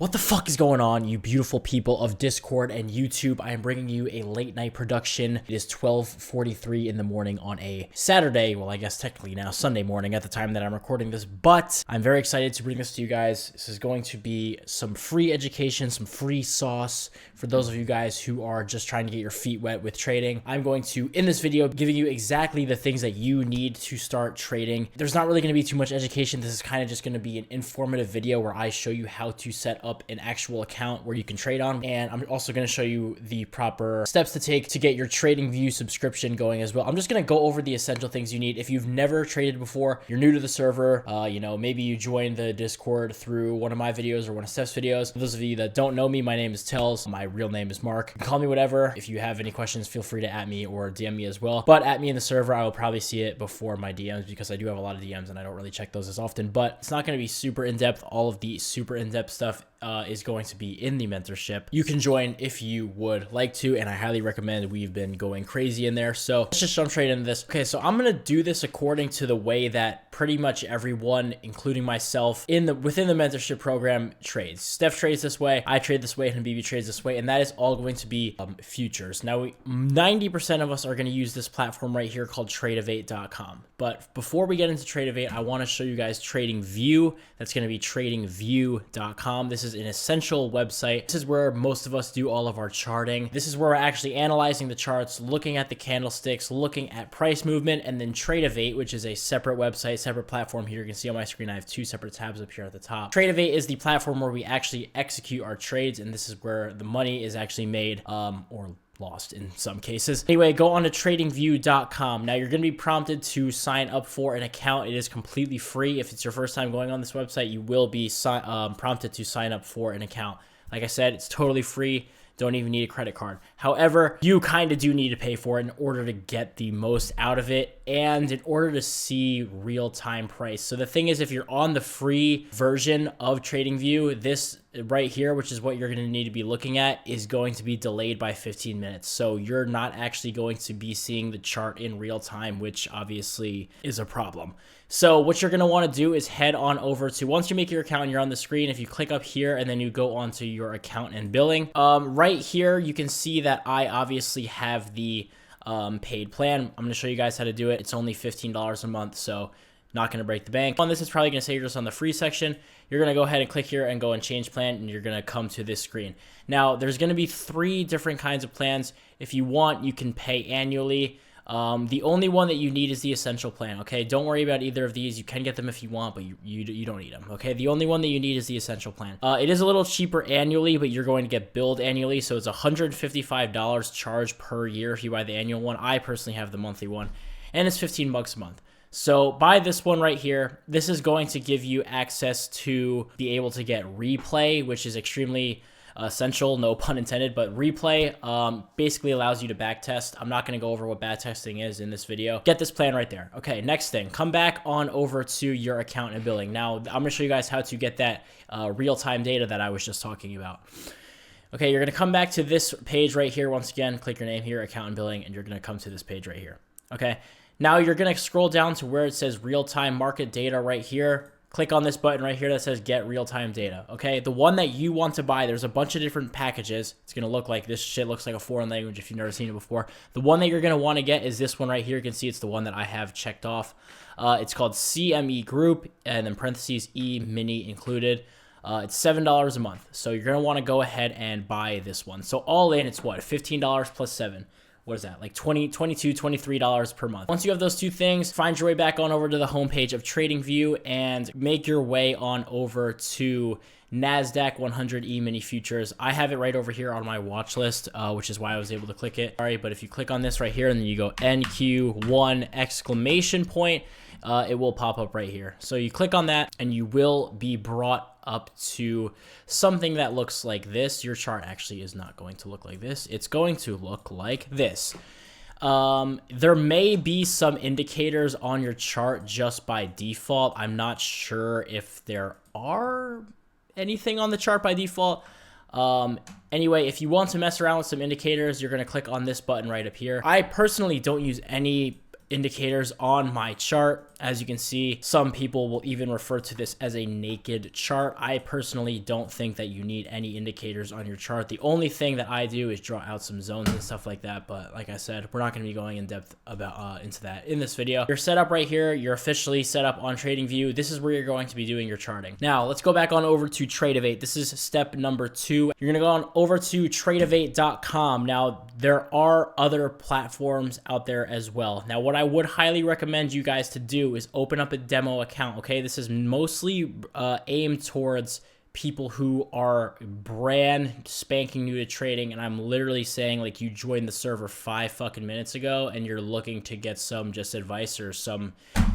What the fuck is going on, you beautiful people of Discord and YouTube? I am bringing you a late night production. It is 12:43 in the morning on a Saturday. Well, I guess technically now Sunday morning at the time that I'm recording this, but I'm very excited to bring this to you guys. This is going to be some free education, some free sauce for those of you guys who are just trying to get your feet wet with trading. I'm going to, in this video, giving you exactly the things that you need to start trading. There's not really going to be too much education. This is kind of just going to be an informative video where I show you how to set up an actual account where you can trade on, and I'm also going to show you the proper steps to take to get your TradingView subscription going as well. I'm just going to go over the essential things you need. If you've never traded before, you're new to the server, maybe you joined the Discord through one of my videos or one of Steph's videos. For those of you that don't know me, my name is Tells. My real name is Mark. You can call me whatever. If you have any questions, feel free to at me or DM me as well. But at me in the server, I will probably see it before my DMs because I do have a lot of DMs and I don't really check those as often. But it's not going to be super in-depth. All of the super in-depth stuff is going to be in the mentorship. You can join if you would like to, and I highly recommend. We've been going crazy in there. So let's just jump straight into this. Okay, so I'm going to do this according to the way that pretty much everyone, including myself, within the mentorship program trades. Steph trades this way, I trade this way, and BB trades this way, and that is all going to be futures. Now, 90% of us are going to use this platform right here called Tradovate.com. But before we get into Tradovate, I want to show you guys TradingView. That's going to be TradingView.com. This is an essential website. This is where most of us do all of our charting. This is where we're actually analyzing the charts, looking at the candlesticks, looking at price movement, and then Tradovate, which is a separate website, separate platform. Here you can see on my screen, I have two separate tabs up here at the top. Tradovate is the platform where we actually execute our trades, and this is where the money is actually made, or lost in some cases. Anyway, go on to tradingview.com. Now, you're going to be prompted to sign up for an account. It is completely free. If it's your first time going on this website, you will be prompted to sign up for an account. Like I said, it's totally free. Don't even need a credit card. However, you kind of do need to pay for it in order to get the most out of it and in order to see real-time price. So the thing is, if you're on the free version of TradingView, this right here, which is what you're going to need to be looking at, is going to be delayed by 15 minutes. So you're not actually going to be seeing the chart in real time, which obviously is a problem. So what you're going to want to do is head on over to, once you make your account and you're on the screen, if you click up here and then you go onto your account and billing, right here, you can see that I obviously have the paid plan. I'm going to show you guys how to do it. It's only $15 a month, so not going to break the bank. On this, it's probably going to say you're just on the free section. You're going to go ahead and click here and go and change plan, and you're going to come to this screen. Now, there's going to be 3 different kinds of plans. If you want, you can pay annually. The only one that you need is the essential plan, okay? Don't worry about either of these. You can get them if you want, but you don't need them, okay? The only one that you need is the essential plan. It is a little cheaper annually, but you're going to get billed annually, so it's $155 charged per year if you buy the annual one. I personally have the monthly one, and it's 15 bucks a month. So buy this one right here. This is going to give you access to be able to get replay, which is extremely essential, no pun intended, but replay basically allows you to back test. I'm not going to go over what back testing is in this video. Get this plan right there. Okay, next thing, come back on over to your account and billing. Now, I'm going to show you guys how to get that real-time data that I was just talking about. Okay, you're going to come back to this page right here. Once again, click your name here, account and billing, and you're going to come to this page right here. Okay, now you're going to scroll down to where it says real-time market data right here. Click on this button right here that says get real-time data, okay? The one that you want to buy, there's a bunch of different packages. It's going to look like this shit looks like a foreign language if you've never seen it before. The one that you're going to want to get is this one right here. You can see it's the one that I have checked off. It's called CME Group, and then parentheses E Mini included. It's $7 a month. So you're going to want to go ahead and buy this one. So all in, it's what? $15 plus 7. What is that? Like $22, $23 per month. Once you have those two things, find your way back on over to the homepage of TradingView and make your way on over to NASDAQ 100 E-mini futures. I have it right over here on my watch list, which is why I was able to click it. Sorry, but if you click on this right here and then you go NQ1 exclamation point, it will pop up right here. So you click on that and you will be brought up to something that looks like this. Your chart actually is not going to look like this. It's going to look like this. There may be some indicators on your chart just by default. I'm not sure if there are anything on the chart by default. Anyway, if you want to mess around with some indicators, you're going to click on this button right up here. I personally don't use any indicators on my chart. As you can see, some people will even refer to this as a naked chart. I personally don't think that you need any indicators on your chart. The only thing that I do is draw out some zones and stuff like that. But like I said, we're not going to be going in depth about into that in this video. You're set up right here. You're officially set up on TradingView. This is where you're going to be doing your charting. Now let's go back on over to Tradovate. This is step number 2. You're going to go on over to Tradovate.com. Now there are other platforms out there as well. Now what I would highly recommend you guys to do is open up a demo account. Okay, this is mostly aimed towards people who are brand spanking new to trading, and I'm literally saying like you joined the server 5 fucking minutes ago and you're looking to get some just advice or some,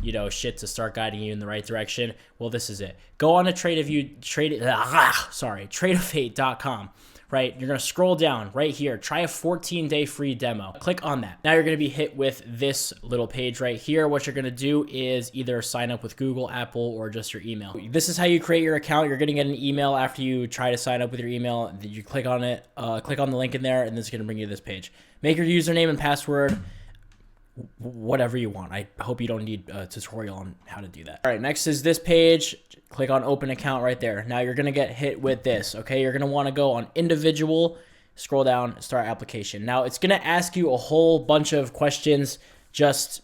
you know, shit to start guiding you in the right direction. Well, this is it. Go on to Tradovate.com. Right, you're gonna scroll down right here, try a 14-day free demo. Click on that. Now you're gonna be hit with this little page right here. What you're gonna do is either sign up with Google, Apple, or just your email. This is how you create your account. You're gonna get an email after you try to sign up with your email. You click on it, click on the link in there, and it's gonna bring you to this page. Make your username and password whatever you want. I hope you don't need a tutorial on how to do that. All right, next is this page. Click on open account right there. Now you're gonna get hit with this, okay? You're gonna wanna go on individual, scroll down, start application. Now it's gonna ask you a whole bunch of questions. Just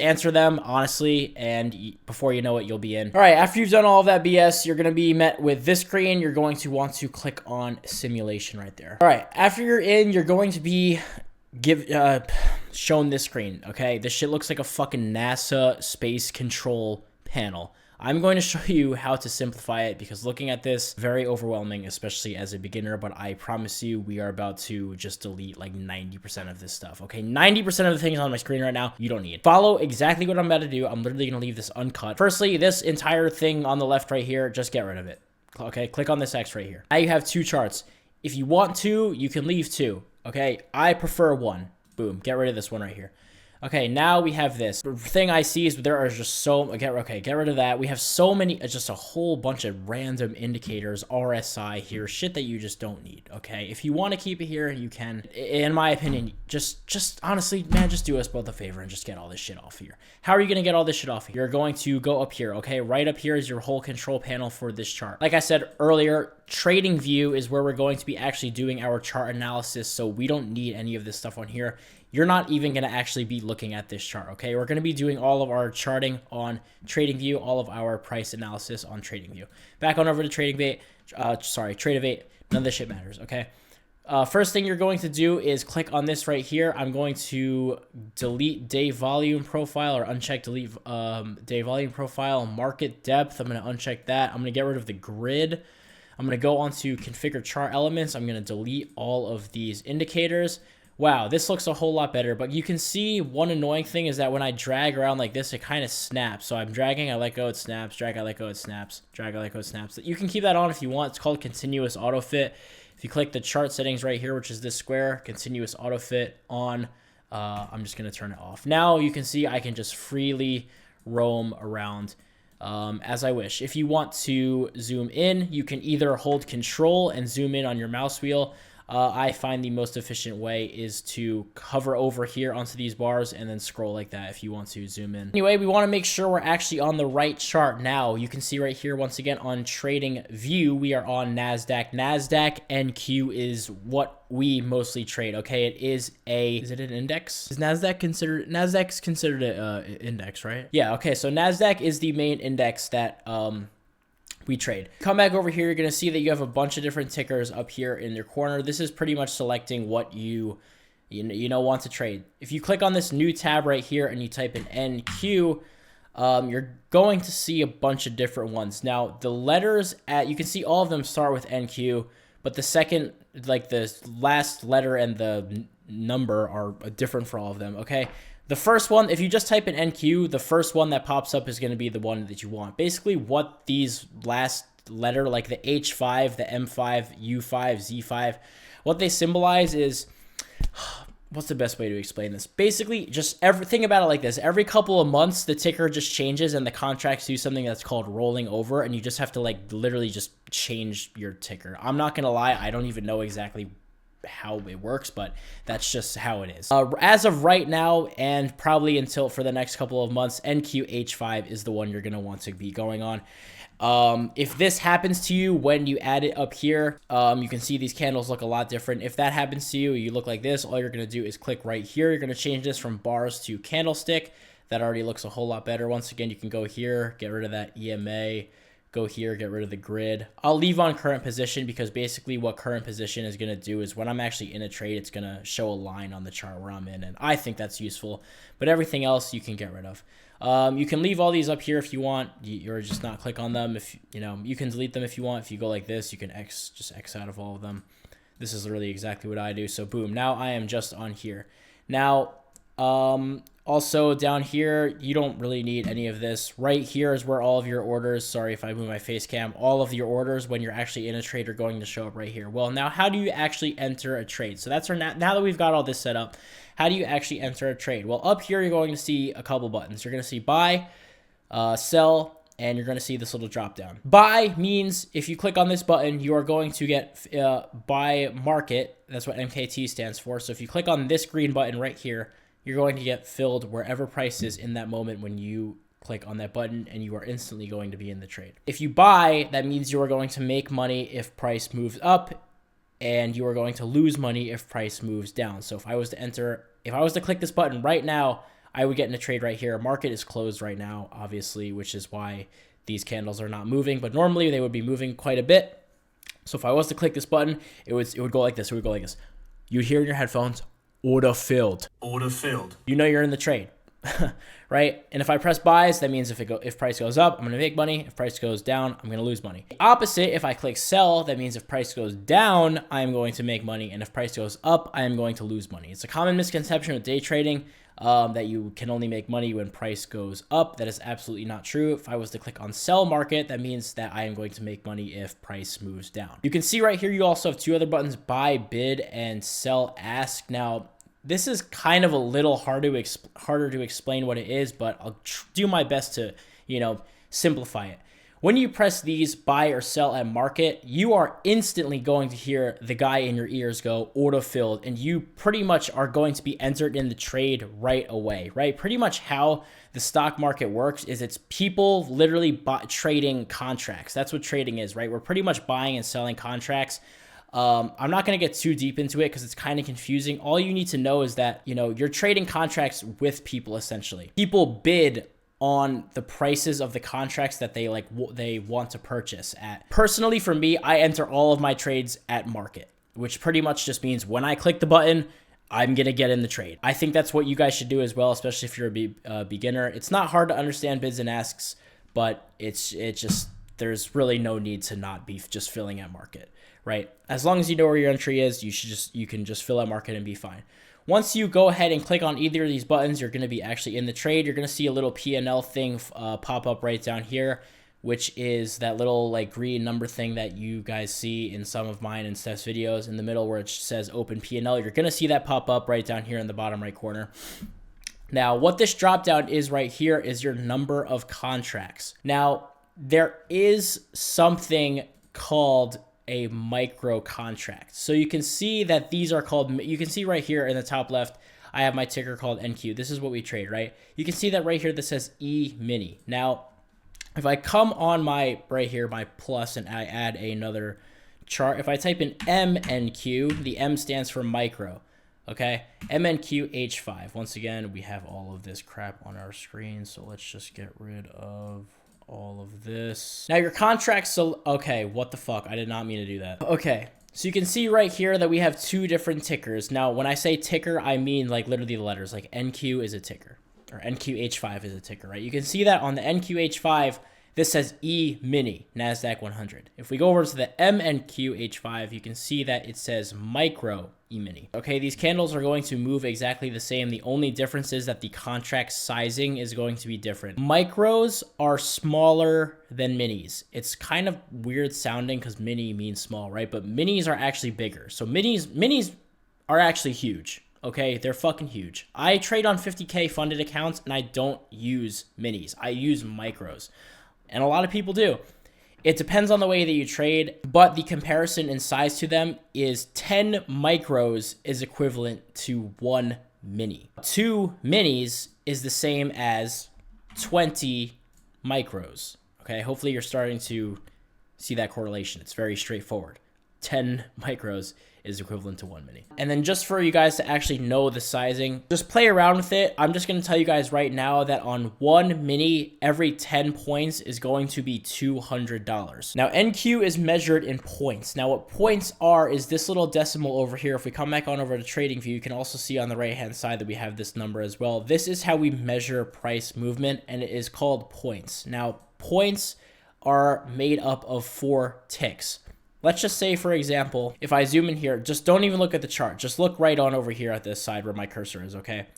answer them honestly, and before you know it, you'll be in. All right, after you've done all of that BS, you're gonna be met with this screen. You're going to want to click on simulation right there. All right, after you're in, you're going to be shown this screen, okay? This shit looks like a fucking NASA space control panel. I'm going to show you how to simplify it because looking at this, very overwhelming, especially as a beginner, but I promise you we are about to just delete like 90% of this stuff, okay? 90% of the things on my screen right now, you don't need. Follow exactly what I'm about to do. I'm literally gonna leave this uncut. Firstly, this entire thing on the left right here, just get rid of it, okay? Click on this X right here. Now you have 2 charts. If you want to, you can leave 2, okay? I prefer 1. Boom, get rid of this one right here. Okay, now we have this. The thing I see is there are just so, get rid of that. We have so many, just a whole bunch of random indicators, RSI here, shit that you just don't need, okay? If you want to keep it here, you can. In my opinion, just honestly, man, just do us both a favor and just get all this shit off here. How are you going to get all this shit off here? You're going to go up here, okay? Right up here is your whole control panel for this chart. Like I said earlier, TradingView is where we're going to be actually doing our chart analysis, so we don't need any of this stuff on here. You're not even going to actually be looking at this chart, okay? We're going to be doing all of our charting on TradingView, all of our price analysis on TradingView. Back on over to Tradovate. None of this shit matters, okay? First thing you're going to do is click on this right here. I'm going to delete day volume profile or uncheck delete day volume profile. Market depth, I'm going to uncheck that. I'm going to get rid of the grid. I'm going to go on to configure chart elements. I'm going to delete all of these indicators. Wow, this looks a whole lot better, but you can see one annoying thing is that when I drag around like this, it kind of snaps. So I'm dragging, I let go, it snaps, drag, I let go, it snaps, drag, I let go, it snaps. You can keep that on if you want. It's called continuous auto fit. If you click the chart settings right here, which is this square, continuous auto fit on, I'm just going to turn it off. Now you can see I can just freely roam around as I wish. If you want to zoom in, you can either hold control and zoom in on your mouse wheel. I find the most efficient way is to hover over here onto these bars and then scroll like that if you want to zoom in. Anyway, we want to make sure we're actually on the right chart. Now you can see right here, once again on TradingView, we are on NASDAQ. NASDAQ NQ is what we mostly trade. Okay, it is it an index? Is NASDAQ's considered an index, right? Yeah, okay, so NASDAQ is the main index that we trade. Come back over here, you're going to see that you have a bunch of different tickers up here in your corner. This is pretty much selecting what you want to trade. If you click on this new tab right here and you type in NQ, you're going to see a bunch of different ones. Now, the letters you can see all of them start with NQ, but the second, like the last letter and the number are different for all of them, okay? The first one, if you just type in NQ, the first one that pops up is going to be the one that you want. Basically, what these last letter, like the H5, the M5, U5, Z5, what they symbolize is, what's the best way to explain this? Basically, just think about it like this. Every couple of months, the ticker just changes and the contracts do something that's called rolling over, and you just have to like literally just change your ticker. I'm not going to lie, I don't even know exactly how it works, but that's just how it is. As of right now, and probably until for the next couple of months, NQH5 is the one you're going to want to be going on. If this happens to you when you add it up here, you can see these candles look a lot different. If that happens to you, you look like this, all you're going to do is click right here. You're going to change this from bars to candlestick. That already looks a whole lot better. Once again, you can go here, get rid of that EMA, go here, get rid of the grid. I'll leave on current position because basically what current position is going to do is when I'm actually in a trade, it's going to show a line on the chart where I'm in, and I think that's useful, but everything else you can get rid of. You can leave all these up here if you want, or just not click on them. If you can delete them if you want. If you go like this, you can just X out of all of them. This is literally exactly what I do. So boom, now I am just on here. Now, also down here, you don't really need any of this. Right here is where all of your orders, sorry if I move my face cam, all of your orders when you're actually in a trade are going to show up right here. Well, now how do you actually enter a trade? So that's our, now that we've got all this set up, how do you actually enter a trade? Well, up here, you're going to see a couple buttons. You're going to see buy, sell, and you're going to see this little drop down. Buy means if you click on this button, you are going to get buy market. That's what MKT stands for. So if you click on this green button right here, you're going to get filled wherever price is in that moment when you click on that button, and you are instantly going to be in the trade. If you buy, that means you are going to make money if price moves up, and you are going to lose money if price moves down. So if I was to click this button right now, I would get in a trade right here. Market is closed right now, obviously, which is why these candles are not moving, but normally they would be moving quite a bit. So if I was to click this button, it would go like this. It would go like this. You'd hear in your headphones, order filled. Order filled. You know you're in the trade, right? And if I press buys, that means if price goes up, I'm going to make money. If price goes down, I'm going to lose money. The opposite, if I click sell, that means if price goes down, I'm going to make money. And if price goes up, I am going to lose money. It's a common misconception with day trading that you can only make money when price goes up. That is absolutely not true. If I was to click on sell market, that means that I am going to make money if price moves down. You can see right here, you also have two other buttons, buy bid and sell ask. Now, this is kind of a little harder to explain what it is, but I'll do my best to, simplify it. When you press these buy or sell at market, you are instantly going to hear the guy in your ears go order filled, and you pretty much are going to be entered in the trade right away, right? Pretty much how the stock market works is it's people literally trading contracts. That's what trading is, right? We're pretty much buying and selling contracts. I'm not going to get too deep into it because it's kind of confusing. All you need to know is that, you're trading contracts with people, essentially. People bid on the prices of the contracts that they want to purchase at. Personally, for me, I enter all of my trades at market, which pretty much just means when I click the button, I'm going to get in the trade. I think that's what you guys should do as well, especially if you're a beginner. It's not hard to understand bids and asks, but there's really no need to not be just filling at market, right? As long as you know where your entry is, you can just fill at market and be fine. Once you go ahead and click on either of these buttons, you're going to be actually in the trade. You're going to see a little P&L thing pop up right down here, which is that little green number thing that you guys see in some of mine and Steph's videos in the middle where it says open P&L. You're going to see that pop up right down here in the bottom right corner. Now, what this drop down is right here is your number of contracts. Now, there is something called a micro contract. So you can see that these are called, you can see right here in the top left, I have my ticker called NQ. This is what we trade, right? You can see that right here that says E mini. Now, if I come on my right here, my plus, and I add another chart, if I type in MNQ, the M stands for micro. Okay, MNQH5. Once again, we have all of this crap on our screen, so let's just get rid of all of this. Now your contracts, so okay, what the fuck? I did not mean to do that. Okay, so you can see right here that we have two different tickers. Now, when I say ticker, I mean literally the letters, NQ is a ticker, or NQH5 is a ticker, right? You can see that on the NQH5, this says E mini, NASDAQ 100. If we go over to the MNQH5, you can see that it says micro E mini. Okay, these candles are going to move exactly the same. The only difference is that the contract sizing is going to be different. Micros are smaller than minis. It's kind of weird sounding because mini means small, right? But minis are actually bigger. So minis are actually huge. Okay, they're fucking huge. I trade on 50K funded accounts and I don't use minis. I use micros. And a lot of people do. It depends on the way that you trade, but the comparison in size to them is 10 micros is equivalent to 1 mini. 2 minis is the same as 20 micros. Okay, hopefully you're starting to see that correlation. It's very straightforward. 10 micros is equivalent to 1 mini. And then just for you guys to actually know the sizing, just play around with it. I'm just going to tell you guys right now that on 1 mini, every 10 points is going to be $200. Now, NQ is measured in points. Now, what points are is this little decimal over here. If we come back on over to TradingView, you can also see on the right-hand side that we have this number as well. This is how we measure price movement, and it is called points. Now, points are made up of 4 ticks. Let's just say, for example, if I zoom in here, just don't even look at the chart. Just look right on over here at this side where my cursor is, okay?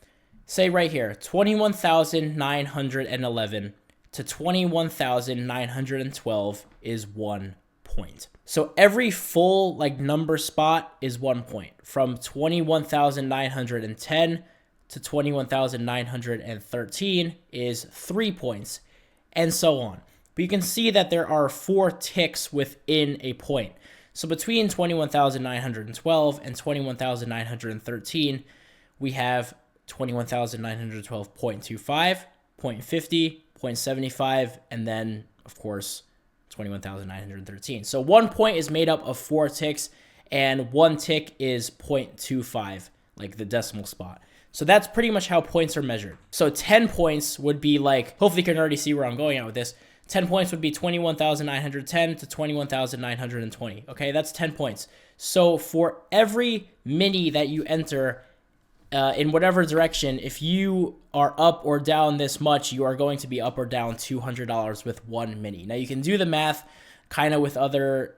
Say right here, 21,911 to 21,912 is 1 point. So every full number spot is 1 point. From 21,910 to 21,913 is 3 points, and so on. But you can see that there are 4 ticks within a point. So between 21,912 and 21,913, we have 21,912.25, 0.50, 0.75, and then, of course, 21,913. So 1 point is made up of 4 ticks, and 1 tick is 0.25, like the decimal spot. So that's pretty much how points are measured. So 10 points would be hopefully you can already see where I'm going at with this. 10 points would be 21,910 to 21,920. Okay, that's 10 points. So for every mini that you enter in whatever direction, if you are up or down this much, you are going to be up or down $200 with 1 mini. Now you can do the math kind of with other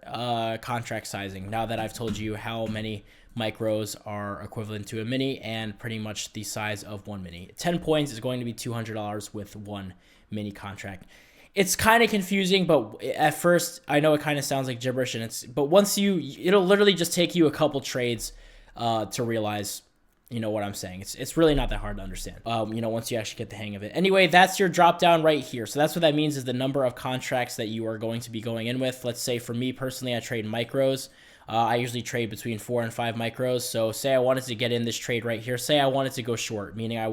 contract sizing now that I've told you how many micros are equivalent to a mini and pretty much the size of 1 mini. 10 points is going to be $200 with 1 mini contract. It's kind of confusing, but at first I know it kind of sounds like gibberish, but once it'll literally just take you a couple trades to realize, what I'm saying. It's really not that hard to understand, once you actually get the hang of it. Anyway, that's your drop down right here. So that's what that means is the number of contracts that you are going to be going in with. Let's say for me personally, I trade micros. I usually trade between 4 and 5 micros. So say I wanted to get in this trade right here. Say I wanted to go short, meaning I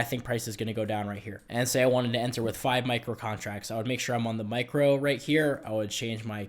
think price is going to go down right here. And say I wanted to enter with 5 micro contracts. I would make sure I'm on the micro right here. I would change my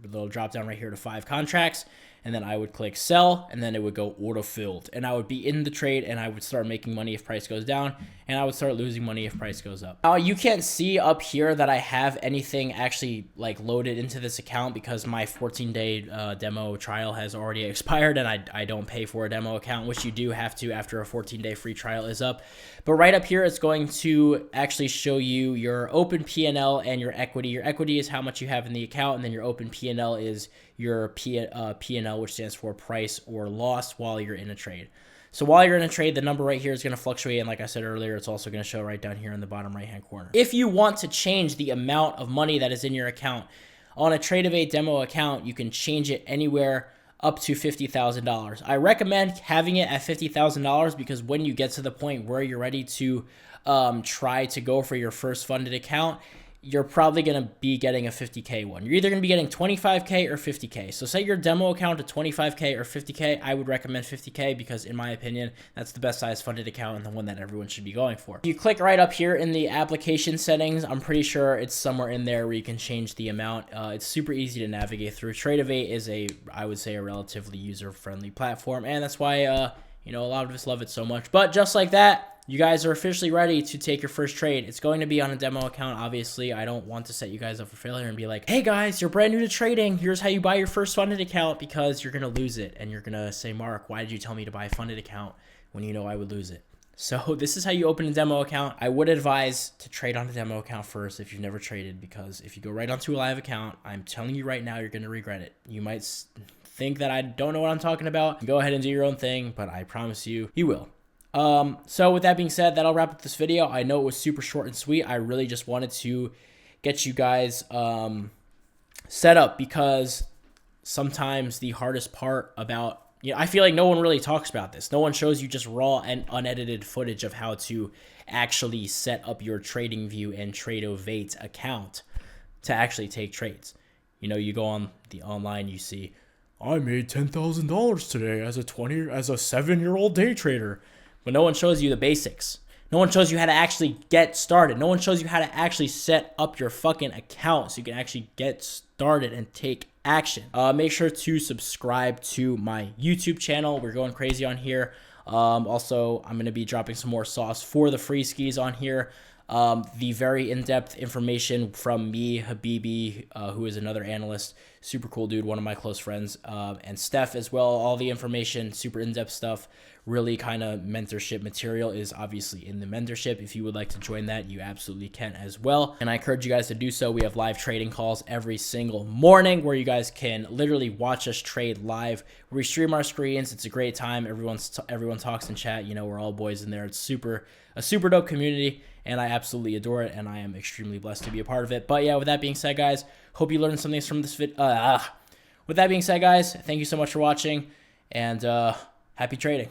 little drop down right here to 5 contracts. And then I would click sell, and then it would go auto filled. And I would be in the trade, and I would start making money if price goes down, and I would start losing money if price goes up. Now, you can't see up here that I have anything actually loaded into this account because my 14-day demo trial has already expired, and I don't pay for a demo account, which you do have to after a 14-day free trial is up. But right up here, it's going to actually show you your open P&L and your equity. Your equity is how much you have in the account, and then your open P&L is your P&L, which stands for price or loss while you're in a trade. So while you're in a trade, the number right here is going to fluctuate. And like I said earlier, it's also going to show right down here in the bottom right-hand corner. If you want to change the amount of money that is in your account on a Tradovate demo account, you can change it anywhere up to $50,000. I recommend having it at $50,000 because when you get to the point where you're ready to try to go for your first funded account, you're probably going to be getting a 50K one. You're either going to be getting 25K or 50K. So say your demo account at 25K or 50K, I would recommend 50K because in my opinion, that's the best size funded account and the one that everyone should be going for. You click right up here in the application settings. I'm pretty sure it's somewhere in there where you can change the amount. It's super easy to navigate through. Tradovate is I would say a relatively user-friendly platform, and that's why a lot of us love it so much. But just like that, you guys are officially ready to take your first trade. It's going to be on a demo account, obviously. I don't want to set you guys up for failure and be like, hey guys, you're brand new to trading. Here's how you buy your first funded account, because you're going to lose it. And you're going to say, Mark, why did you tell me to buy a funded account when you know I would lose it? So this is how you open a demo account. I would advise to trade on a demo account first if you've never traded, because if you go right onto a live account, I'm telling you right now, you're going to regret it. You might think that I don't know what I'm talking about. Go ahead and do your own thing, but I promise you, you will. So with that being said, that'll wrap up this video. I know it was super short and sweet. I really just wanted to get you guys set up, because sometimes the hardest part about, I feel like no one really talks about this. No one shows you just raw and unedited footage of how to actually set up your TradingView and Tradovate account. to actually take trades. You know, you go on the online, you see, I made $10,000 today as a 7-year-old day trader. But no one shows you the basics. No one shows you how to actually get started. No one shows you how to actually set up your fucking account so you can actually get started and take action. Make sure to subscribe to my YouTube channel. We're going crazy on here. Also, I'm going to be dropping some more sauce for the free skis on here. The very in-depth information from me, Habibi, who is another analyst, super cool dude, one of my close friends, and Steph as well. All the information, super in-depth stuff, really kind of mentorship material is obviously in the mentorship. If you would like to join that, you absolutely can as well. And I encourage you guys to do so. We have live trading calls every single morning where you guys can literally watch us trade live. We stream our screens. It's a great time. Everyone talks in chat. You know, we're all boys in there. It's a super dope community, and I absolutely adore it, and I am extremely blessed to be a part of it. But yeah, with that being said, guys, hope you learned something from this video. With that being said, guys, thank you so much for watching, and happy trading.